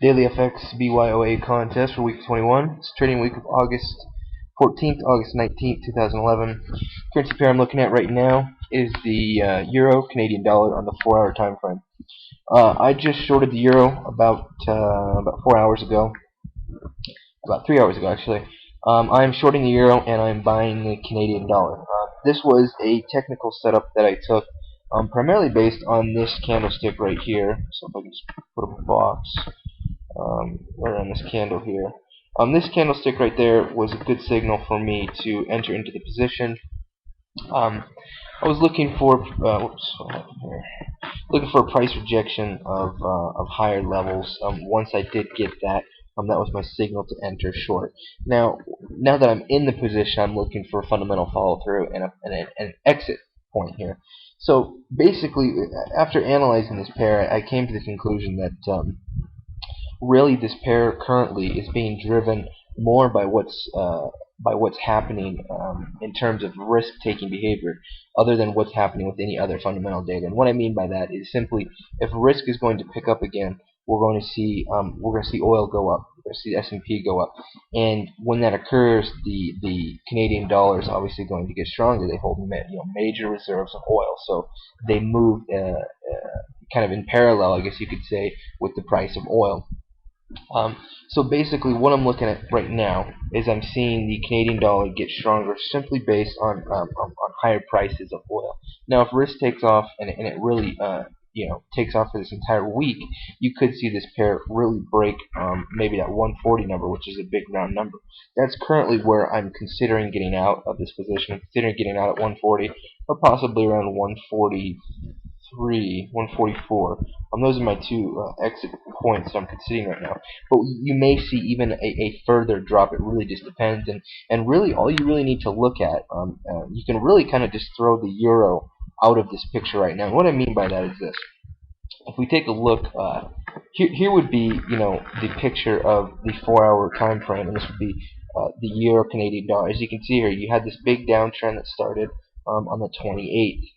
DailyFX BYOA contest for week 21. It's trading week of August 14th, August 19th, 2011. Currency pair I'm looking at right now is the Euro Canadian dollar on the 4-hour time frame. I just shorted the Euro about 4 hours ago, about 3 hours ago actually. I'm shorting the Euro and I'm buying the Canadian dollar. This was a technical setup that I took primarily based on this candlestick right here. So if I can just put up a box right on this candle here. This candlestick right there was a good signal for me to enter into the position. I was looking for whoops, what happened here? Looking for a price rejection of higher levels. Once I did get that, that was my signal to enter short. Now that I'm in the position, I'm looking for a fundamental follow through and an exit point here. So basically, after analyzing this pair, I came to the conclusion that really this pair currently is being driven more by what's happening in terms of risk-taking behavior, other than what's happening with any other fundamental data. And what I mean by that is simply, if risk is going to pick up again, we're going to see oil go up, we're going to see the S&P go up, and when that occurs, the Canadian dollar is obviously going to get stronger. They hold major reserves of oil, so they move kind of in parallel, I guess you could say, with the price of oil. So basically what I'm looking at right now is I'm seeing the Canadian dollar get stronger simply based on higher prices of oil. Now if risk takes off and it really takes off for this entire week, you could see this pair really break maybe that 140 number, which is a big round number. That's currently where I'm considering getting out of this position. I'm considering getting out at 140 or possibly around 144. Those are my two exit points that I'm considering right now. But you may see even a further drop. It really just depends. And really, all you really need to look at, you can really kind of just throw the Euro out of this picture right now. And what I mean by that is this. If we take a look, here would be the picture of the 4-hour time frame, and this would be the Euro Canadian dollar. As you can see here, you had this big downtrend that started on the 28th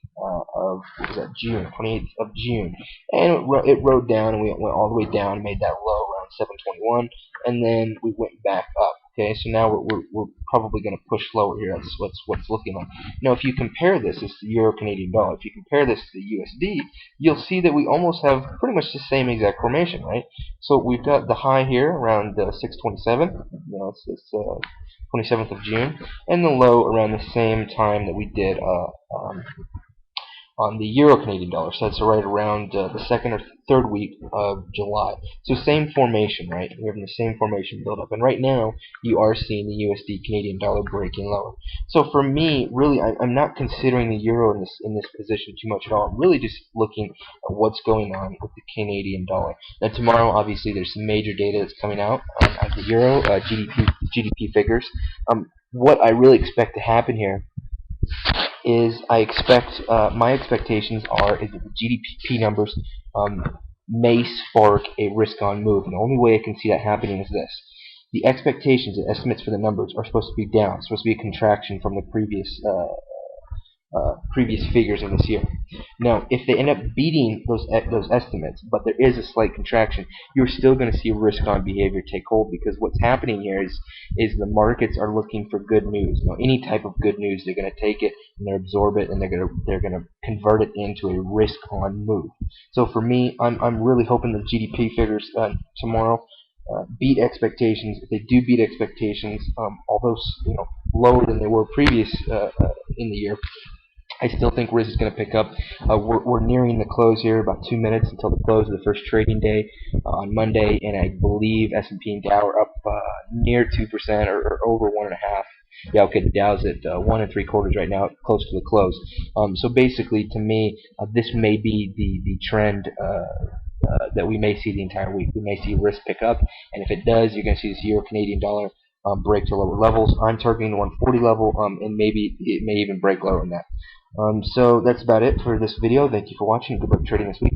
of June, 28th of June, and it rode down, and we went all the way down and made that low around 721, and then we went back up. Okay, so now we're probably going to push lower here. That's what's looking like. Now, if you compare this is the Euro Canadian dollar. If you compare this to the USD, you'll see that we almost have pretty much the same exact formation, right? So we've got the high here around 627. It's 27th of June, and the low around the same time that we did on the Euro Canadian dollar. So that's right around the second or third week of July. So same formation, right? We're having the same formation build up. And right now, you are seeing the USD Canadian dollar breaking lower. So for me, really, I'm not considering the Euro in this position too much at all. I'm really just looking at what's going on with the Canadian dollar. Now tomorrow, obviously, there's some major data that's coming out on the Euro, GDP figures. What I really expect to happen here is my expectations are is that the GDP numbers may spark a risk-on move. And the only way I can see that happening is this. The expectations and estimates for the numbers are supposed to be down. It's supposed to be a contraction from the previous figures of this year. Now, if they end up beating those estimates, but there is a slight contraction, you're still going to see risk-on behavior take hold, because what's happening here is the markets are looking for good news. Now, any type of good news, they're going to take it and they're absorb it, and they're going to convert it into a risk-on move. So for me, I'm really hoping the GDP figures tomorrow beat expectations. If they do beat expectations, although lower than they were previous in the year, I still think risk is going to pick up. We're nearing the close here, about 2 minutes until the close of the first trading day on Monday, and I believe S&P and Dow are up near 2% or over 1.5%. Yeah, okay, the Dow's at 1 3/4 right now, close to the close. So basically, to me, this may be the trend that we may see the entire week. We may see risk pick up, and if it does, you're going to see this Euro Canadian dollar break to lower levels. I'm targeting the 140 level, and maybe it may even break lower than that. So that's about it for this video. Thank you for watching. Good luck trading this week.